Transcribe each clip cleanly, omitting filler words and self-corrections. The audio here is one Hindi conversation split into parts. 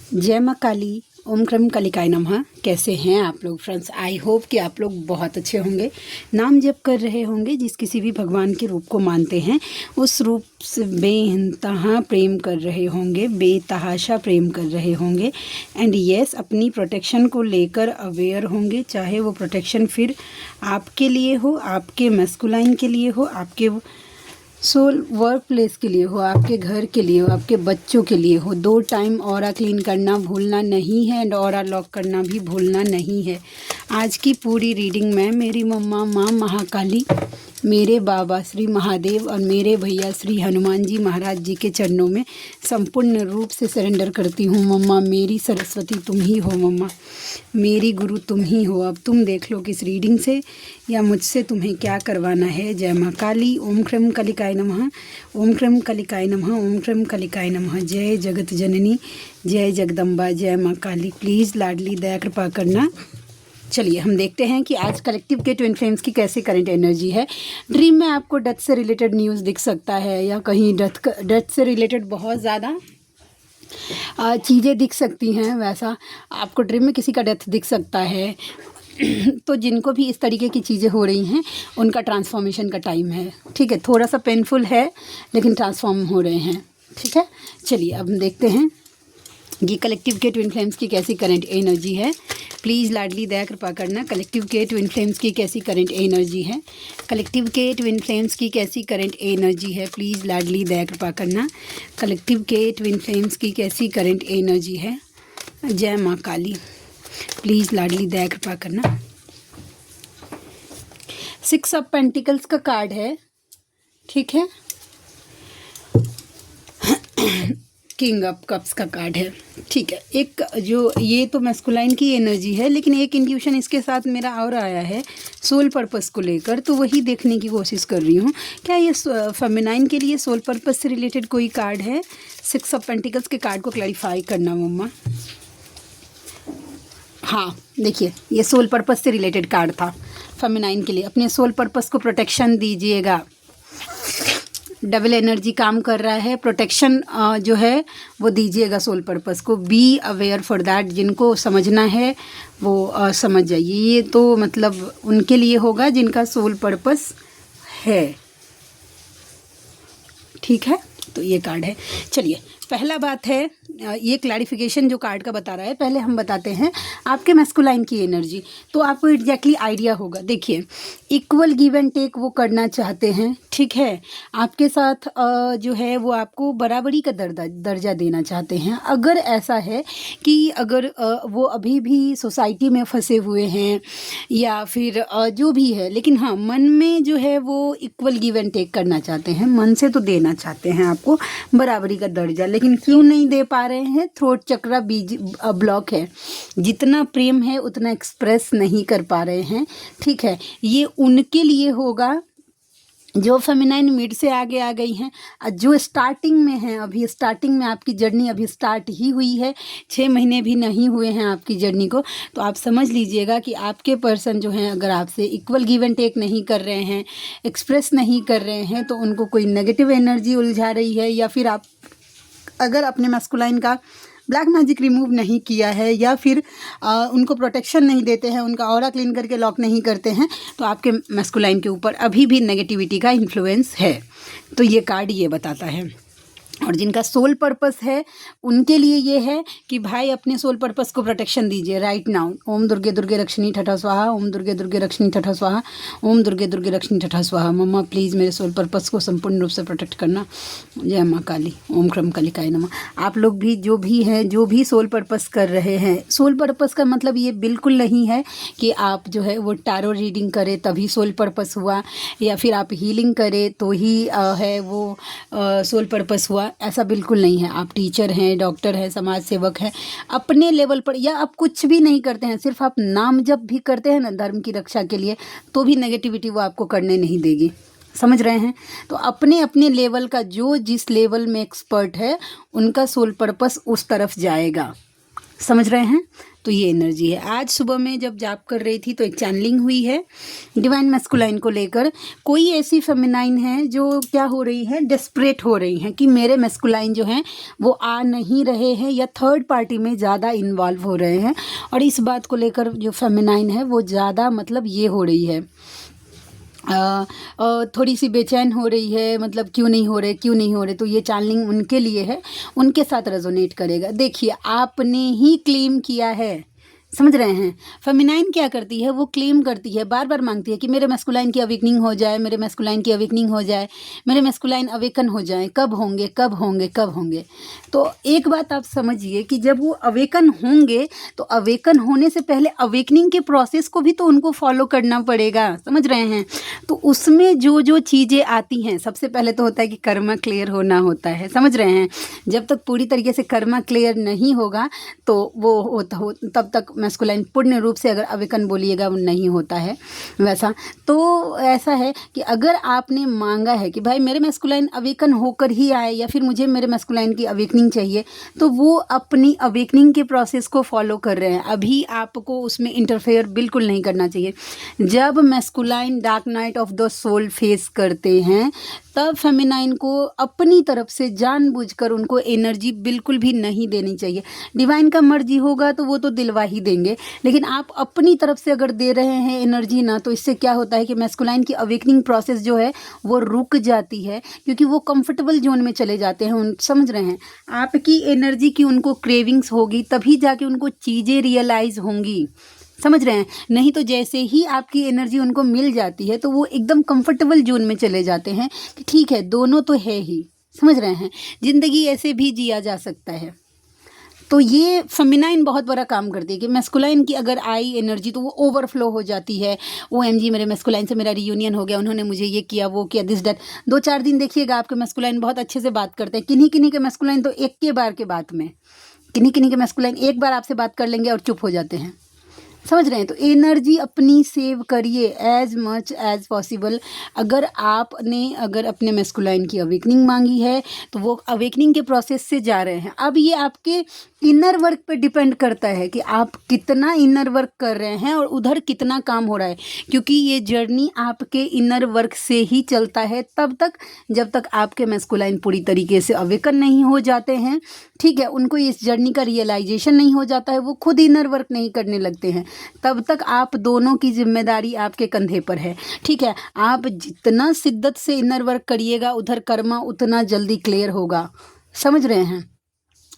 जय माँ काली। ओम क्रम कालिकाय नमः। कैसे हैं आप लोग फ्रेंड्स? आई होप कि आप लोग बहुत अच्छे होंगे, नाम जप कर रहे होंगे, जिस किसी भी भगवान के रूप को मानते हैं उस रूप से बेइंतहा प्रेम कर रहे होंगे, बेतहाशा प्रेम कर रहे होंगे। एंड यस, अपनी प्रोटेक्शन को लेकर अवेयर होंगे, चाहे वो प्रोटेक्शन फिर आपके लिए हो, आपके मैस्कुलाइन के लिए हो, आपके सोल वर्क प्लेस के लिए हो, आपके घर के लिए हो, आपके बच्चों के लिए हो। 2 टाइम ऑरा क्लीन करना भूलना नहीं है एंड ऑरा लॉक करना भी भूलना नहीं है। आज की पूरी रीडिंग में मेरी मम्मा माँ महाकाली, मेरे बाबा श्री महादेव और मेरे भैया श्री हनुमान जी महाराज जी के चरणों में संपूर्ण रूप से सरेंडर करती हूँ। मम्मा मेरी सरस्वती तुम ही हो, मम्मा मेरी गुरु तुम ही हो। अब तुम देख लो किस रीडिंग से या मुझसे तुम्हें क्या करवाना है। जय माँ काली। ओम क्रम कलिकाय नमः। ओम क्रम कलिकाय नमः। ओम क्रम कलिकाय नमः। जय जगत जननी, जय जगदम्बा, जय माँ काली। प्लीज़ लाडली दया कृपा करना। चलिए हम देखते हैं कि आज कलेक्टिव के ट्विन फ्लेम्स की कैसी करंट एनर्जी है। ड्रीम में आपको डेथ से रिलेटेड न्यूज़ दिख सकता है या कहीं डेथ से रिलेटेड बहुत ज़्यादा चीज़ें दिख सकती हैं। वैसा आपको ड्रीम में किसी का डेथ दिख सकता है। तो जिनको भी इस तरीके की चीज़ें हो रही हैं उनका ट्रांसफॉर्मेशन का टाइम है। ठीक है, थोड़ा सा पेनफुल है लेकिन ट्रांसफॉर्म हो रहे हैं। ठीक है, चलिए अब हम देखते हैं ये कलेक्टिव के ट्विन फ्लेम्स की कैसी करंट एनर्जी है। प्लीज़ लाडली दया कृपा करना। कलेक्टिव के ट्विन फ्लेम्स की कैसी करंट एनर्जी है। कलेक्टिव के ट्विन फ्लेम्स की कैसी करंट एनर्जी है। प्लीज़ लाडली दया कृपा करना। कलेक्टिव के ट्विन फ्लेम्स की कैसी करंट एनर्जी है। जय माँ काली। प्लीज़ लाडली दया कृपा करना। 6 ऑफ पेंटिकल्स का कार्ड है। ठीक है, किंग ऑफ कप्स का कार्ड है। ठीक है, एक जो ये तो मैस्कुलाइन की एनर्जी है, लेकिन एक इंट्यूशन इसके साथ मेरा और आया है सोल पर्पस को लेकर, तो वही देखने की कोशिश कर रही हूँ। क्या ये फेमिनाइन के लिए सोल पर्पस से रिलेटेड कोई कार्ड है? 6 ऑफ पेंटिकल्स के कार्ड को क्लैरिफाई करना मम्मा। हाँ देखिए, ये सोल पर्पस से रिलेटेड कार्ड था फेमिनाइन के लिए। अपने सोल पर्पस को प्रोटेक्शन दीजिएगा। डबल एनर्जी काम कर रहा है। प्रोटेक्शन जो है वो दीजिएगा सोल पर्पस को। Be aware for that. जिनको समझना है वो समझ जाइए। ये तो मतलब उनके लिए होगा जिनका सोल पर्पस है। ठीक है, तो ये कार्ड है। चलिए पहला बात है, ये क्लैरिफिकेशन जो कार्ड का बता रहा है, पहले हम बताते हैं आपके मैस्कुलाइन की एनर्जी, तो आपको एग्जैक्टली आइडिया होगा। देखिए, इक्वल गिव एंड टेक वो करना चाहते हैं। ठीक है, आपके साथ जो है वो आपको बराबरी का दर्जा देना चाहते हैं। अगर ऐसा है कि अगर वो अभी भी सोसाइटी में फंसे हुए हैं या फिर जो भी है, लेकिन हाँ मन में जो है वो इक्वल गिव एंड टेक करना चाहते हैं। मन से तो देना चाहते हैं आपको बराबरी का दर्जा, लेकिन क्यों नहीं दे पा रहे हैं? थ्रोट चक्रा बीज ब्लॉक है। जितना प्रेम है उतना एक्सप्रेस नहीं कर पा रहे हैं। ठीक है, ये उनके लिए होगा जो फेमिनाइन मिड से आगे आ गई हैं, जो स्टार्टिंग में हैं। अभी स्टार्टिंग में आपकी जर्नी अभी स्टार्ट ही हुई है, 6 महीने भी नहीं हुए हैं आपकी जर्नी को। तो आप समझ लीजिएगा कि आपके पर्सन जो हैं अगर आपसे इक्वल गिव एंड टेक नहीं कर रहे हैं, एक्सप्रेस नहीं कर रहे हैं, तो उनको कोई नेगेटिव एनर्जी उलझा रही है। या फिर आप अगर अपने मैस्कुलाइन का ब्लैक मैजिक रिमूव नहीं किया है या फिर उनको प्रोटेक्शन नहीं देते हैं, उनका ऑरा क्लीन करके लॉक नहीं करते हैं, तो आपके मैस्कुलाइन के ऊपर अभी भी नेगेटिविटी का इन्फ्लुएंस है। तो ये कार्ड ये बताता है। और जिनका सोल पर्पस है उनके लिए ये है कि भाई अपने सोल पर्पस को प्रोटेक्शन दीजिए राइट नाउ। ओम दुर्गे दुर्गे रक्षिणी ठठा स्वाहा। ओम दुर्गे दुर्गे रक्षिणी ठठा स्वाहा। ओम दुर्गे दुर्गे रक्षिणी ठठा स्वाहा। मम्मा प्लीज़ मेरे सोल पर्पस को संपूर्ण रूप से प्रोटेक्ट करना। जय माँ काली। ओम क्रम कलिकाय नमः। आप लोग भी जो भी हैं, जो भी सोल पर्पस कर रहे हैं, सोल पर्पस का मतलब ये बिल्कुल नहीं है कि आप जो है वो टैरो रीडिंग करें तभी सोल पर्पस हुआ, या फिर आप हीलिंग करें तो ही है वो सोल पर्पस हुआ। ऐसा बिल्कुल नहीं है। आप टीचर हैं, डॉक्टर हैं, समाज सेवक हैं, अपने लेवल पर, या आप कुछ भी नहीं करते हैं, सिर्फ आप नाम जप भी करते हैं ना धर्म की रक्षा के लिए, तो भी नेगेटिविटी वो आपको करने नहीं देगी। समझ रहे हैं? तो अपने अपने लेवल का, जो जिस लेवल में एक्सपर्ट है उनका सोल पर्पस उस तरफ जाएगा। समझ रहे हैं? तो ये एनर्जी है। आज सुबह में जब जाप कर रही थी तो एक चैनलिंग हुई है डिवाइन मैस्कुलाइन को लेकर। कोई ऐसी फेमिनाइन है जो क्या हो रही है, डेस्परेट हो रही हैं कि मेरे मैस्कुलाइन जो हैं वो आ नहीं रहे हैं या थर्ड पार्टी में ज़्यादा इन्वॉल्व हो रहे हैं, और इस बात को लेकर जो फेमिनाइन है वो ज़्यादा मतलब ये हो रही है, थोड़ी सी बेचैन हो रही है, मतलब क्यों नहीं हो रहे। तो ये चैनलिंग उनके लिए है, उनके साथ रेजोनेट करेगा। देखिए आपने ही क्लेम किया है, समझ रहे हैं। फेमिनाइन क्या करती है, वो क्लेम करती है, बार बार मांगती है कि मेरे मैस्कुलाइन की अवेकनिंग हो जाए, मेरे मैस्कुलाइन की अवेकनिंग हो जाए, मेरे मैस्कुलाइन अवेकन हो जाए। कब होंगे, कब होंगे, कब होंगे। तो एक बात आप समझिए कि जब वो अवेकन होंगे तो अवेकन होने से पहले अवेकनिंग के प्रोसेस को भी तो उनको फॉलो करना पड़ेगा, समझ रहे हैं। तो उसमें जो जो चीज़ें आती हैं, सबसे पहले तो होता है कि कर्मा क्लियर होना होता है, समझ रहे हैं। जब तक पूरी तरीके से कर्मा क्लियर नहीं होगा तो वो तब तक मैस्कुलाइन पूर्ण रूप से, अगर अवेकन बोलिएगा, वो नहीं होता है वैसा। तो ऐसा है कि अगर आपने मांगा है कि भाई मेरे मैस्कुलाइन अवेकन होकर ही आए, या फिर मुझे मेरे मैस्कुलाइन की अवेकनिंग चाहिए, तो वो अपनी अवेकनिंग के प्रोसेस को फॉलो कर रहे हैं। अभी आपको उसमें इंटरफेयर बिल्कुल नहीं करना चाहिए। जब masculine dark night of the soul face करते हैं तब फेमिनाइन को अपनी तरफ से जानबूझकर उनको एनर्जी बिल्कुल भी नहीं देनी चाहिए। डिवाइन का मर्जी होगा तो वो तो दिलवा ही देंगे, लेकिन आप अपनी तरफ से अगर दे रहे हैं एनर्जी ना, तो इससे क्या होता है कि मैस्कुलाइन की अवेकनिंग प्रोसेस जो है वो रुक जाती है, क्योंकि वो कंफर्टेबल जोन में चले जाते हैं। उन समझ रहे हैं, आपकी एनर्जी की उनको क्रेविंग्स होगी, तभी जाके उनको चीज़ें रियलाइज़ होंगी, समझ रहे हैं। नहीं तो जैसे ही आपकी एनर्जी उनको मिल जाती है तो वो एकदम कंफर्टेबल जोन में चले जाते हैं कि ठीक है, दोनों तो है ही, समझ रहे हैं। ज़िंदगी ऐसे भी जिया जा सकता है। तो ये फेमिनाइन बहुत बड़ा काम करती है कि मैस्कुलाइन की अगर आई एनर्जी तो वो ओवरफ्लो हो जाती है। OMG, मेरे मैस्कुलाइन से मेरा रियूनियन हो गया, उन्होंने मुझे ये किया, वो किया, दिस डैट। 2-4 दिन देखिएगा आपके मैस्कुलाइन बहुत अच्छे से बात करते हैं। किन्हीं किन्हीं के मैस्कुलाइन तो एक के बार के बात में, किन्हीं किन्हीं के मैस्कुलाइन एक बार आपसे बात कर लेंगे और चुप हो जाते हैं, समझ रहे हैं। तो एनर्जी अपनी सेव करिए एज मच एज पॉसिबल। अगर अपने मैस्कुलाइन की अवेकनिंग मांगी है तो वो अवेकनिंग के प्रोसेस से जा रहे हैं। अब ये आपके इनर वर्क पे डिपेंड करता है कि आप कितना इनर वर्क कर रहे हैं और उधर कितना काम हो रहा है, क्योंकि ये जर्नी आपके इनर वर्क से ही चलता है तब तक जब तक आपके मैस्कुलाइन पूरी तरीके से अवेकन नहीं हो जाते हैं। ठीक है, उनको इस जर्नी का रियलाइजेशन नहीं हो जाता है, वो खुद इनर वर्क नहीं करने लगते हैं, तब तक आप दोनों की जिम्मेदारी आपके कंधे पर है। ठीक है, आप जितना शिद्दत से इनर वर्क करिएगा उधर कर्मा उतना जल्दी क्लियर होगा, समझ रहे हैं।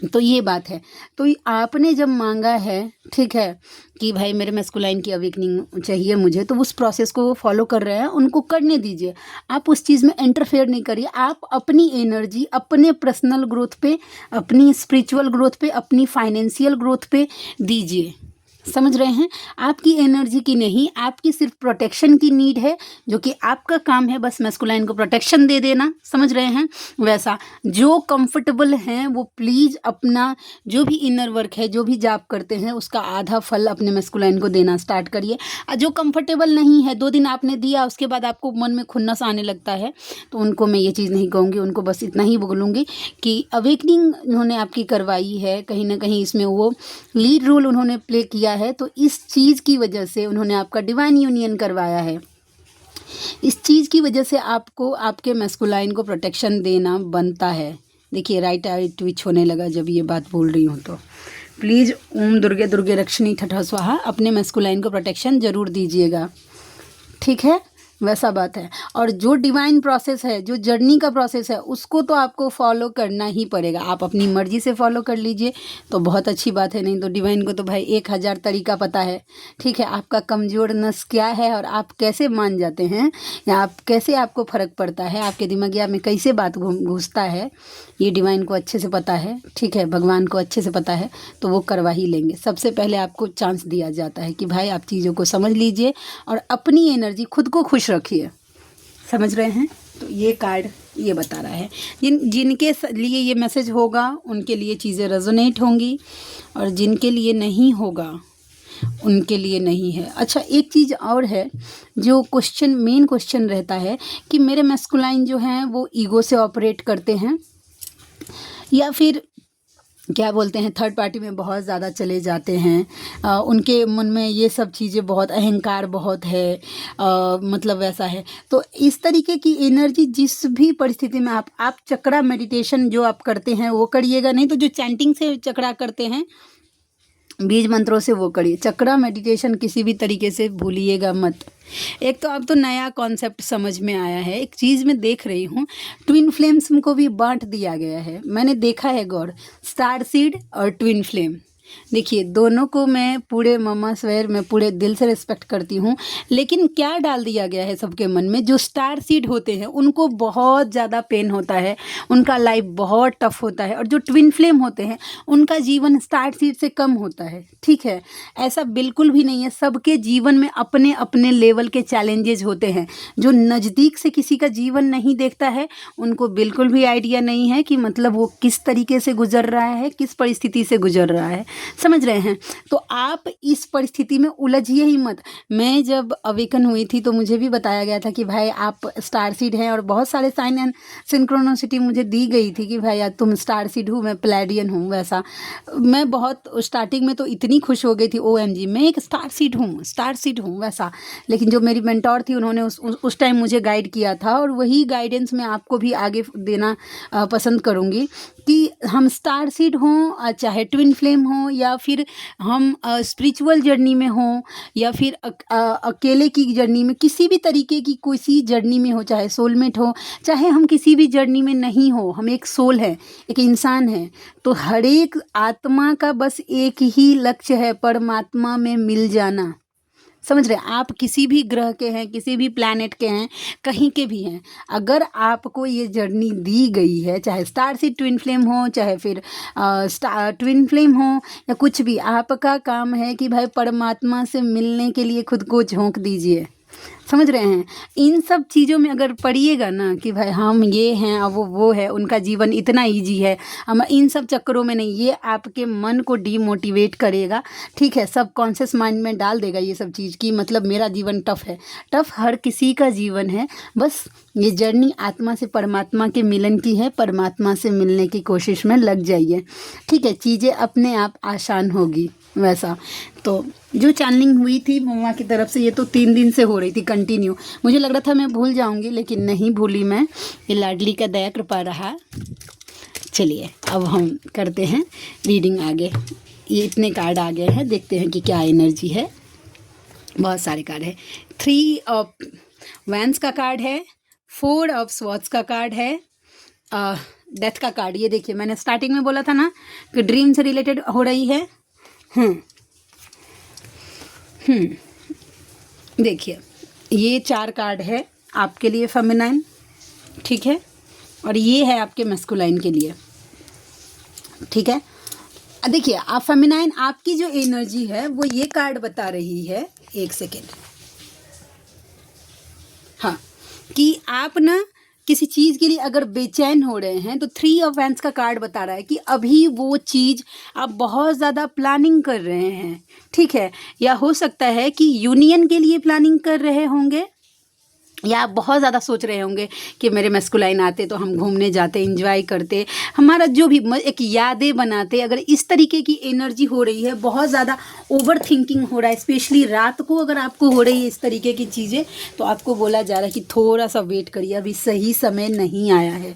तो ये बात है। तो आपने जब मांगा है, ठीक है, कि भाई मेरे मैस्कुलाइन की अवेकनिंग चाहिए मुझे, तो उस प्रोसेस को वो फॉलो कर रहे हैं, उनको करने दीजिए। आप उस चीज़ में इंटरफेयर नहीं करिए। आप अपनी एनर्जी अपने पर्सनल ग्रोथ पे, अपनी स्पिरिचुअल ग्रोथ पे, अपनी फाइनेंशियल ग्रोथ पे दीजिए, समझ रहे हैं। आपकी एनर्जी की नहीं, आपकी सिर्फ प्रोटेक्शन की नीड है, जो कि आपका काम है बस मैस्कुलाइन को प्रोटेक्शन दे देना, समझ रहे हैं। वैसा जो कंफर्टेबल हैं वो प्लीज़ अपना जो भी इनर वर्क है, जो भी जाप करते हैं, उसका आधा फल अपने मैस्कुलाइन को देना स्टार्ट करिए। जो कंफर्टेबल नहीं है, 2 दिन आपने दिया, उसके बाद आपको मन में खुन्नस आने लगता है, तो उनको मैं ये चीज़ नहीं कहूँगी, उनको बस इतना ही बोलूँगी कि अवेकनिंग उन्होंने आपकी करवाई है, कहीं ना कहीं इसमें वो लीड रोल उन्होंने प्ले किया है, तो इस चीज़ की वजह से उन्होंने आपका डिवाइन यूनियन करवाया है। इस चीज़ की वजह से आपको आपके मैस्कुलाइन को प्रोटेक्शन देना बनता है। देखिए राइट आई ट्विच होने लगा जब ये बात बोल रही हूँ। तो प्लीज़ ओम दुर्गे दुर्गे रक्षणी ठठ स्वाहा, अपने मैस्कुलाइन को प्रोटेक्शन ज़रूर दीजिएगा, ठीक है। वैसा बात है। और जो डिवाइन प्रोसेस है, जो जर्नी का प्रोसेस है, उसको तो आपको फॉलो करना ही पड़ेगा। आप अपनी मर्जी से फॉलो कर लीजिए तो बहुत अच्छी बात है, नहीं तो डिवाइन को तो भाई 1000 तरीका पता है, ठीक है। आपका कमज़ोर नस क्या है और आप कैसे मान जाते हैं, या आप कैसे, आपको फ़र्क पड़ता है, आपके दिमागिया में कैसे बात घुसता है, ये डिवाइन को अच्छे से पता है, ठीक है, भगवान को अच्छे से पता है, तो वो करवा ही लेंगे। सबसे पहले आपको चांस दिया जाता है कि भाई आप चीज़ों को समझ लीजिए और अपनी एनर्जी खुद को खुश रखिए, समझ रहे हैं। तो ये कार्ड ये बता रहा है, जिनके लिए ये मैसेज होगा उनके लिए चीज़ें रेजोनेट होंगी, और जिनके लिए नहीं होगा उनके लिए नहीं है। अच्छा, एक चीज़ और है जो मेन क्वेश्चन रहता है कि मेरे मैस्कुलाइन जो हैं वो ईगो से ऑपरेट करते हैं, या फिर क्या बोलते हैं, थर्ड पार्टी में बहुत ज़्यादा चले जाते हैं। उनके मन में ये सब चीज़ें बहुत, अहंकार बहुत है, मतलब वैसा है। तो इस तरीके की एनर्जी जिस भी परिस्थिति में आप चक्रा मेडिटेशन जो आप करते हैं वो करिएगा, नहीं तो जो चैंटिंग से चक्रा करते हैं, बीज मंत्रों से वो करिए। चक्रा मेडिटेशन किसी भी तरीके से भूलिएगा मत। एक तो अब तो नया कॉन्सेप्ट समझ में आया है, एक चीज़ मैं देख रही हूँ, ट्विन फ्लेम्स को भी बांट दिया गया है। मैंने देखा है गौर, स्टार सीड और ट्विन फ्लेम। देखिए दोनों को मैं पूरे मम्मा स्वेयर में पूरे दिल से रिस्पेक्ट करती हूँ, लेकिन क्या डाल दिया गया है सबके मन में, जो स्टार सीड होते हैं उनको बहुत ज़्यादा पेन होता है, उनका लाइफ बहुत टफ होता है, और जो ट्विन फ्लेम होते हैं उनका जीवन स्टार सीड से कम होता है। ठीक है, ऐसा बिल्कुल भी नहीं है, सबके जीवन में अपने अपने लेवल के चैलेंजेस होते हैं। जो नज़दीक से किसी का जीवन नहीं देखता है उनको बिल्कुल भी आइडिया नहीं है कि मतलब वो किस तरीके से गुजर रहा है, किस परिस्थिति से गुजर रहा है, समझ रहे हैं। तो आप इस परिस्थिति में उलझिए ही मत। मैं जब अवेकन हुई थी तो मुझे भी बताया गया था कि भाई आप स्टार सीड हैं, और बहुत सारे साइन एंड सिंक्रोनोसिटी मुझे दी गई थी कि भाई यार तुम स्टार सीड हो, मैं प्लेडियन हूँ। वैसा मैं बहुत स्टार्टिंग में तो इतनी खुश हो गई थी, OMG मैं एक स्टार सीड हूँ, स्टार सीड हूँ वैसा। लेकिन जो मेरी मेंटोर थी उन्होंने उस टाइम मुझे गाइड किया था, और वही गाइडेंस मैं आपको भी आगे देना पसंद करूँगी कि हम स्टार सीड हों, चाहे ट्विन फ्लेम हो, या फिर हम स्पिरिचुअल जर्नी में हों, या फिर अकेले की जर्नी में, किसी भी तरीके की किसी जर्नी में हो, चाहे सोलमेट हो, चाहे हम किसी भी जर्नी में नहीं हो, हम एक सोल है, एक इंसान है। तो हर एक आत्मा का बस एक ही लक्ष्य है, परमात्मा में मिल जाना। समझ रहे हैं, आप किसी भी ग्रह के हैं, किसी भी प्लैनेट के हैं, कहीं के भी हैं, अगर आपको ये जर्नी दी गई है, चाहे स्टार सीड ट्विन फ्लेम हो, चाहे फिर स्टार ट्विन फ्लेम हो, या कुछ भी, आपका काम है कि भाई परमात्मा से मिलने के लिए खुद को झोंक दीजिए। समझ रहे हैं, इन सब चीज़ों में अगर पढ़िएगा ना कि भाई हम ये हैं और वो है, उनका जीवन इतना ईजी है, हम इन सब चक्करों में नहीं, ये आपके मन को डीमोटिवेट करेगा। ठीक है, सब कॉन्शियस माइंड में डाल देगा ये सब चीज़ की मतलब मेरा जीवन टफ है। टफ हर किसी का जीवन है, बस ये जर्नी आत्मा से परमात्मा के मिलन की है, परमात्मा से मिलने की कोशिश में लग जाइए। ठीक है, चीज़ें अपने आप आसान होगी वैसा। तो जो चैनलिंग हुई थी मम्मा की तरफ से, ये तो 3 दिन से हो रही थी कंटिन्यू। मुझे लग रहा था मैं भूल जाऊंगी, लेकिन नहीं भूली मैं, ये लाडली का दया कृपा रहा। चलिए अब हम करते हैं रीडिंग आगे। ये इतने कार्ड आ गए हैं, देखते हैं कि क्या एनर्जी है। बहुत सारे कार्ड है। 3 ऑफ वैंस का कार्ड है, 4 ऑफ स्वॉर्ड्स का कार्ड है, डेथ का कार्ड। ये देखिए मैंने स्टार्टिंग में बोला था ना कि ड्रीम से रिलेटेड हो रही है। देखिए ये 4 कार्ड है आपके लिए फेमिनाइन, ठीक है, और ये है आपके मैस्कुलाइन के लिए। ठीक है, देखिए आप फेमिनाइन, आपकी जो एनर्जी है वो ये कार्ड बता रही है, एक सेकेंड, हाँ, कि आप ना किसी चीज़ के लिए अगर बेचैन हो रहे हैं तो 3 ऑफ वैंस का कार्ड बता रहा है कि अभी वो चीज़ आप बहुत ज़्यादा प्लानिंग कर रहे हैं। ठीक है, या हो सकता है कि यूनियन के लिए प्लानिंग कर रहे होंगे, या आप बहुत ज़्यादा सोच रहे होंगे कि मेरे मैस्कुलाइन आते तो हम घूमने जाते, एंजॉय करते, हमारा जो भी एक यादें बनाते। अगर इस तरीके की एनर्जी हो रही है, बहुत ज़्यादा ओवर थिंकिंग हो रहा है, स्पेशली रात को अगर आपको हो रही है इस तरीके की चीज़ें, तो आपको बोला जा रहा है कि थोड़ा सा वेट करिए, अभी सही समय नहीं आया है।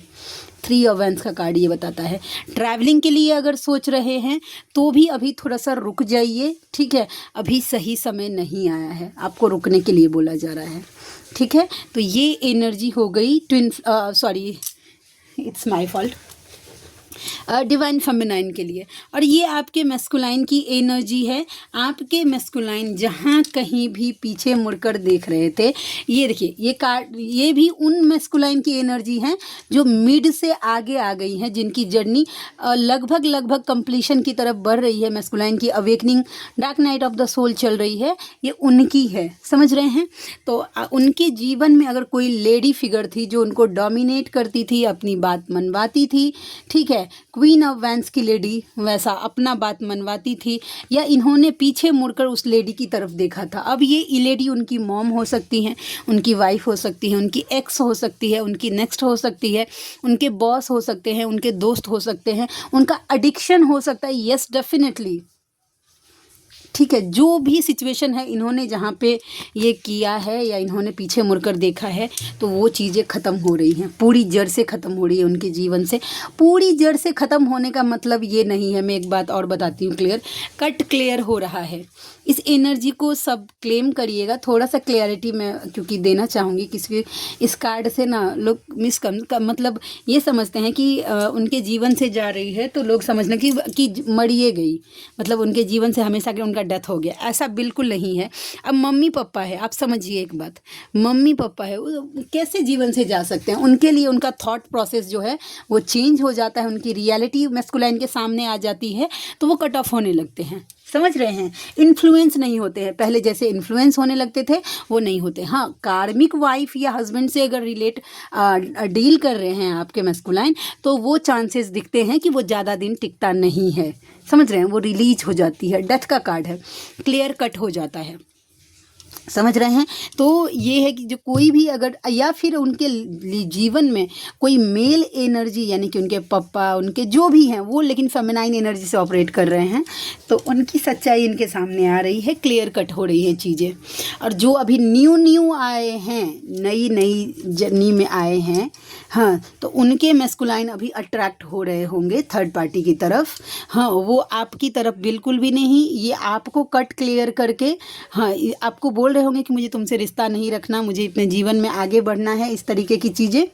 3 ऑफ वैंस का कार्ड ये बताता है। ट्रैवलिंग के लिए अगर सोच रहे हैं तो भी अभी थोड़ा सा रुक जाइए। ठीक है, अभी सही समय नहीं आया है, आपको रुकने के लिए बोला जा रहा है। ठीक है, तो ये एनर्जी हो गई it's my fault, divine feminine के लिए। और ये आपके मैस्कुलाइन की एनर्जी है। आपके मैस्कुलाइन जहाँ कहीं भी पीछे मुड़कर देख रहे थे, ये देखिए ये कार्ड, ये भी उन मैस्कुलाइन की एनर्जी है जो मिड से आगे आ गई हैं, जिनकी जर्नी लगभग कंप्लीशन की तरफ बढ़ रही है। मैस्कुलाइन की awakening, dark night of the soul चल रही है, ये उनकी है, समझ रहे हैं। तो उनके जीवन में अगर कोई लेडी फिगर थी जो उनको डोमिनेट करती थी, अपनी बात मनवाती थी, ठीक है, क्वीन ऑफ वैंस की लेडी वैसा अपना बात मनवाती थी, या इन्होंने पीछे मुड़कर उस लेडी की तरफ देखा था। अब ये लेडी उनकी मॉम हो सकती हैं, उनकी वाइफ हो सकती है, उनकी एक्स हो सकती है, उनकी नेक्स्ट हो सकती है, उनके बॉस हो सकते हैं, उनके दोस्त हो सकते हैं, उनका एडिक्शन हो सकता है। यस, डेफिनेटली, ठीक है, जो भी सिचुएशन है, इन्होंने जहाँ पे ये किया है या इन्होंने पीछे मुड़कर देखा है, तो वो चीज़ें ख़त्म हो रही हैं, पूरी जड़ से ख़त्म हो रही है उनके जीवन से। पूरी जड़ से ख़त्म होने का मतलब ये नहीं है, मैं एक बात और बताती हूँ, क्लियर कट क्लियर हो रहा है। इस एनर्जी को सब क्लेम करिएगा, थोड़ा सा क्लियरिटी मैं क्योंकि देना चाहूँगी, किसी इस कार्ड से ना लोग मतलब ये समझते हैं कि उनके जीवन से जा रही है, तो लोग समझना कि मरिए गई, मतलब उनके जीवन से हमेशा के उनका डेथ हो गया। ऐसा बिल्कुल नहीं है। अब मम्मी पापा है, आप समझिए एक बात, मम्मी पापा है, वो कैसे जीवन से जा सकते हैं? उनके लिए उनका थॉट प्रोसेस जो है वो चेंज हो जाता है, उनकी रियलिटी मैस्कुलाइन के सामने आ जाती है, तो वो कट ऑफ होने लगते हैं। समझ रहे हैं? इन्फ्लुएंस नहीं होते हैं, पहले जैसे इन्फ्लुएंस होने लगते थे वो नहीं होते। हाँ, कार्मिक वाइफ या हस्बैंड से अगर डील कर रहे हैं आपके मैस्कुलाइन, तो वो चांसेस दिखते हैं कि वो ज़्यादा दिन टिकता नहीं है। समझ रहे हैं? वो रिलीज हो जाती है, डेथ का कार्ड है, क्लियर कट हो जाता है। समझ रहे हैं? तो ये है कि जो कोई भी अगर या फिर उनके जीवन में कोई मेल एनर्जी, यानी कि उनके पापा, उनके जो भी हैं वो लेकिन फेमिनाइन एनर्जी से ऑपरेट कर रहे हैं, तो उनकी सच्चाई इनके सामने आ रही है, क्लियर कट हो रही है चीज़ें। और जो अभी न्यू आए हैं, नई जर्नी में आए हैं, हाँ, तो उनके मैस्कुलाइन अभी अट्रैक्ट हो रहे होंगे थर्ड पार्टी की तरफ। हाँ, वो आपकी तरफ बिल्कुल भी नहीं, ये आपको कट क्लियर करके, हाँ, आपको बोल रहे होंगे कि मुझे तुमसे रिश्ता नहीं रखना, मुझे अपने जीवन में आगे बढ़ना है, इस तरीके की चीज़ें।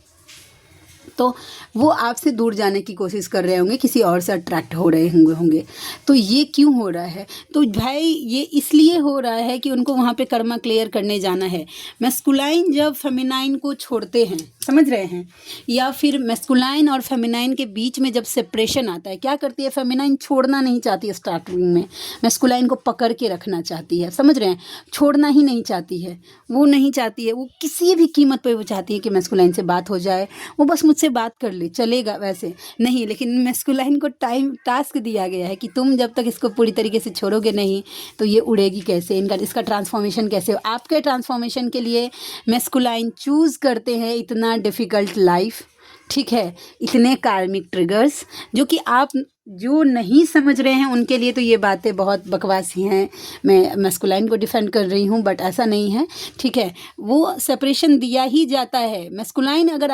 तो वो आपसे दूर जाने की कोशिश कर रहे होंगे, किसी और से अट्रैक्ट हो रहे होंगे। तो ये क्यों हो रहा है? तो भाई ये इसलिए हो रहा है कि उनको वहाँ पे कर्मा क्लियर करने जाना है। मैस्कुलाइन जब फेमिनाइन को छोड़ते हैं, समझ रहे हैं, या फिर मैस्कुलाइन और फेमिनाइन के बीच में जब सेपरेशन आता है, क्या करती है फेमिनाइन? छोड़ना नहीं चाहती है स्टार्टिंग में, मैस्कुलाइन को पकड़ के रखना चाहती है। समझ रहे हैं? छोड़ना ही नहीं चाहती है, वो नहीं चाहती है, वो किसी भी कीमत पर वो चाहती है कि मैस्कुलाइन से बात हो जाए, वो बस मुझसे बात कर ले, चलेगा वैसे नहीं। लेकिन मैस्कुलाइन को टास्क दिया गया है कि तुम जब तक इसको पूरी तरीके से छोड़ोगे नहीं, तो ये उड़ेगी कैसे, इसका ट्रांसफॉर्मेशन कैसे हो? आपके ट्रांसफॉर्मेशन के लिए मैस्कुलाइन चूज़ करते हैं इतना डिफ़िकल्ट लाइफ, ठीक है, इतने कार्मिक ट्रिगर्स, जो कि आप जो नहीं समझ रहे हैं उनके लिए तो ये बातें बहुत बकवास ही हैं। मैं मैस्कुलाइन को डिफेंड कर रही हूँ, बट ऐसा नहीं है, ठीक है। वो सेपरेशन दिया ही जाता है। मैस्कुलाइन अगर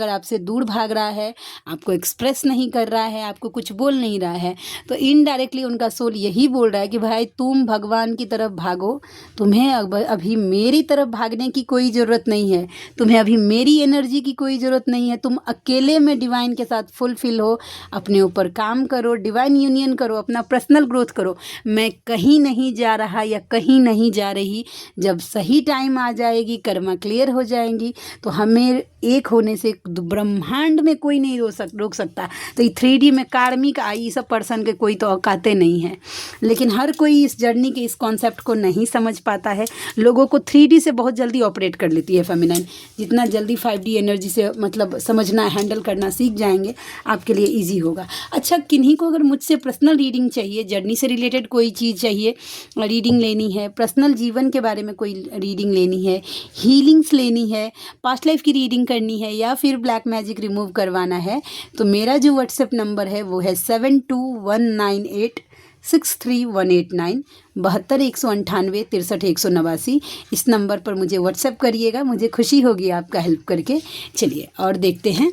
आपसे दूर भाग रहा है, आपको एक्सप्रेस नहीं कर रहा है, आपको कुछ बोल नहीं रहा है, तो इनडायरेक्टली उनका सोल यही बोल रहा है कि भाई तुम भगवान की तरफ भागो, तुम्हें अभी मेरी तरफ भागने की कोई ज़रूरत नहीं है, तुम्हें अभी मेरी एनर्जी की कोई ज़रूरत नहीं है, तुम अकेले में डिवाइन के साथ फुलफिल हो, अपने पर काम करो, डिवाइन यूनियन करो, अपना पर्सनल ग्रोथ करो। मैं कहीं नहीं जा रहा या कहीं नहीं जा रही। जब सही टाइम आ जाएगी, कर्मा क्लियर हो जाएंगी, तो हमें एक होने से ब्रह्मांड में कोई नहीं रोक सकता। तो ये 3D में कार्मिक आई सब पर्सन के कोई तो औकाते नहीं है, लेकिन हर कोई इस जर्नी के इस कॉन्सेप्ट को नहीं समझ पाता है। लोगों को 3D से बहुत जल्दी ऑपरेट कर लेती है फेमिनाइन। जितना जल्दी 5D एनर्जी से मतलब समझना, हैंडल करना सीख जाएंगे, आपके लिए ईजी होगा। अच्छा, किन्हीं को अगर मुझसे पर्सनल रीडिंग चाहिए, जर्नी से रिलेटेड कोई चीज़ चाहिए, रीडिंग लेनी है, पर्सनल जीवन के बारे में कोई रीडिंग लेनी है, हीलिंग्स लेनी है, पास्ट लाइफ की रीडिंग करनी है, या फिर ब्लैक मैजिक रिमूव करवाना है, तो मेरा जो व्हाट्सएप नंबर है वो है 7219863189 72-198-63-189। इस नंबर पर मुझे व्हाट्सएप करिएगा, मुझे खुशी होगी आपका हेल्प करके। चलिए और देखते हैं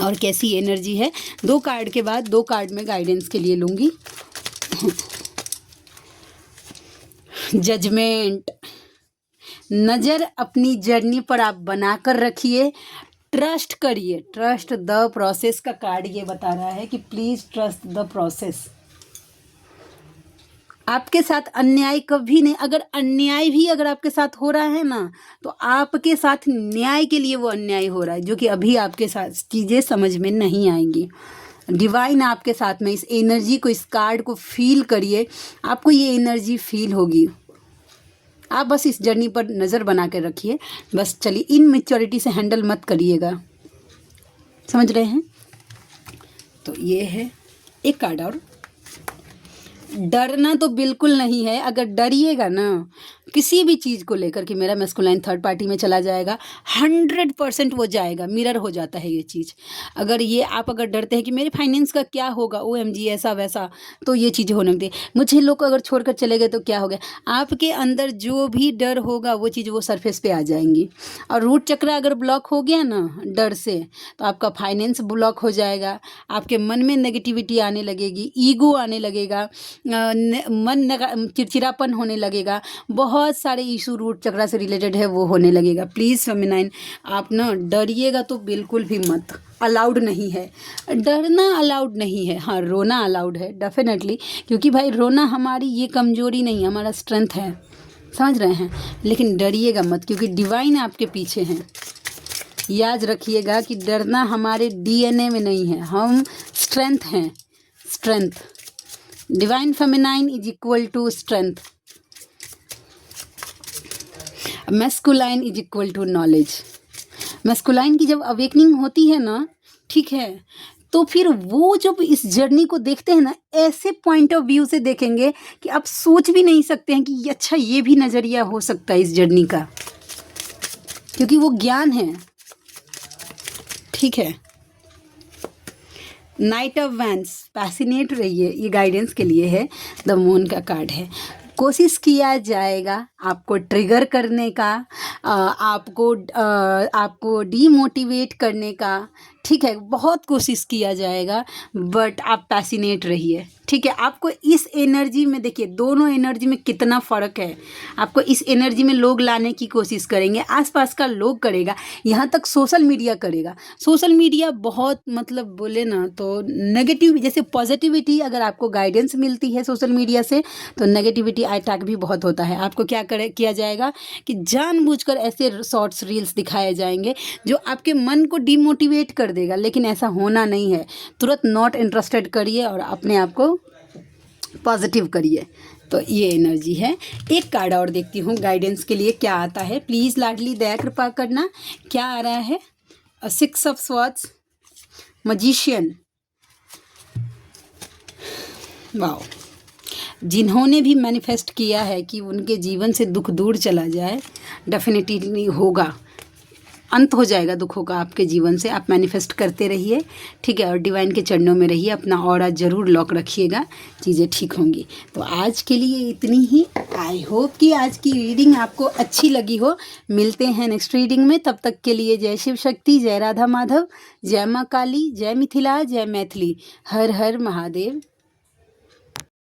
और कैसी एनर्जी है। 2 कार्ड के बाद 2 कार्ड में गाइडेंस के लिए लूँगी। जजमेंट, नज़र अपनी जर्नी पर आप बनाकर रखिए, ट्रस्ट करिए, ट्रस्ट द प्रोसेस का कार्ड ये बता रहा है कि प्लीज़ ट्रस्ट द प्रोसेस। आपके साथ अन्याय कभी नहीं, अगर अन्याय भी अगर आपके साथ हो रहा है ना, तो आपके साथ न्याय के लिए वो अन्याय हो रहा है, जो कि अभी आपके साथ चीज़ें समझ में नहीं आएंगी। डिवाइन आपके साथ में, इस एनर्जी को, इस कार्ड को फील करिए, आपको ये एनर्जी फील होगी। आप बस इस जर्नी पर नज़र बना के रखिए, बस चलिए, इन मैच्योरिटी से हैंडल मत करिएगा, समझ रहे हैं? तो ये है एक कार्ड और। डरना तो बिल्कुल नहीं है। अगर डरिएगा ना किसी भी चीज़ को लेकर कि मेरा मैस्कुलाइन थर्ड पार्टी में चला जाएगा, 100% वो जाएगा। मिरर हो जाता है ये चीज़। अगर ये आप अगर डरते हैं कि मेरे फाइनेंस का क्या होगा, OMG ऐसा वैसा, तो ये चीज़ें होने लगती है। मुझे लोग अगर छोड़कर चले गए तो क्या हो गया। आपके अंदर जो भी डर होगा वो चीज़ वो सरफेस पे आ जाएंगी। और रूट चक्र अगर ब्लॉक हो गया ना डर से, तो आपका फाइनेंस ब्लॉक हो जाएगा। आपके मन में नेगेटिविटी आने लगेगी, ईगो आने लगेगा, चिड़चिड़ापन होने लगेगा। बहुत सारे इशू रूट चक्र से रिलेटेड है वो होने लगेगा। प्लीज़ फेमिनाइन आप ना डरिएगा तो बिल्कुल भी मत। अलाउड नहीं है, डरना अलाउड नहीं है। हाँ, रोना अलाउड है डेफिनेटली, क्योंकि भाई रोना हमारी ये कमजोरी नहीं, हमारा स्ट्रेंथ है, समझ रहे हैं। लेकिन डरिएगा मत, क्योंकि डिवाइन आपके पीछे हैं। याद रखिएगा कि डरना हमारे DNA में नहीं है, हम स्ट्रेंथ हैं। Strength, divine feminine is equal to strength, masculine is equal to knowledge. Masculine की जब अवेकनिंग होती है ना, ठीक है, तो फिर वो जब इस जर्नी को देखते हैं ना, ऐसे पॉइंट ऑफ व्यू से देखेंगे कि आप सोच भी नहीं सकते हैं कि अच्छा ये भी नज़रिया हो सकता है इस जर्नी का, क्योंकि वो ज्ञान है। ठीक है, नाइट ऑफ वैंड्स, पैसिनेट रहिए, ये गाइडेंस के लिए है। द मून का कार्ड है। कोशिश किया जाएगा आपको ट्रिगर करने का, आपको डीमोटिवेट करने का, ठीक है, बहुत कोशिश किया जाएगा, बट आप पैसिनेट रहिए। ठीक है, आपको इस एनर्जी में, देखिए दोनों एनर्जी में कितना फ़र्क है। आपको इस एनर्जी में लोग लाने की कोशिश करेंगे, आसपास का लोग करेगा, यहाँ तक सोशल मीडिया करेगा। सोशल मीडिया बहुत मतलब बोले ना तो नेगेटिव, जैसे पॉजिटिविटी अगर आपको गाइडेंस मिलती है सोशल मीडिया से, तो नेगेटिविटी अटैक भी बहुत होता है। आपको क्या किया जाएगा कि जानबूझकर ऐसे शॉर्ट्स रील्स दिखाए जाएंगे जो आपके मन को डिमोटिवेट कर देगा, लेकिन ऐसा होना नहीं है। तुरंत नॉट इंटरेस्टेड करिए और अपने आप को पॉजिटिव करिए। तो ये एनर्जी है। एक कार्ड और देखती हूँ गाइडेंस के लिए क्या आता है। प्लीज़ लाडली दया कृपा करना, क्या आ रहा है। 6 ऑफ स्वॉर्ड्स, मैजिशियन। वाओ, जिन्होंने भी मैनिफेस्ट किया है कि उनके जीवन से दुख दूर चला जाए, डेफिनेटली होगा, अंत हो जाएगा दुखों का आपके जीवन से। आप मैनिफेस्ट करते रहिए, ठीक है, और डिवाइन के चरणों में रहिए, अपना ऑरा ज़रूर लॉक रखिएगा, चीज़ें ठीक होंगी। तो आज के लिए इतनी ही। आई होप कि आज की रीडिंग आपको अच्छी लगी हो। मिलते हैं नेक्स्ट रीडिंग में, तब तक के लिए जय शिव शक्ति, जय राधा माधव, जय माँ काली, जय मिथिला, जय मैथिली, हर हर महादेव।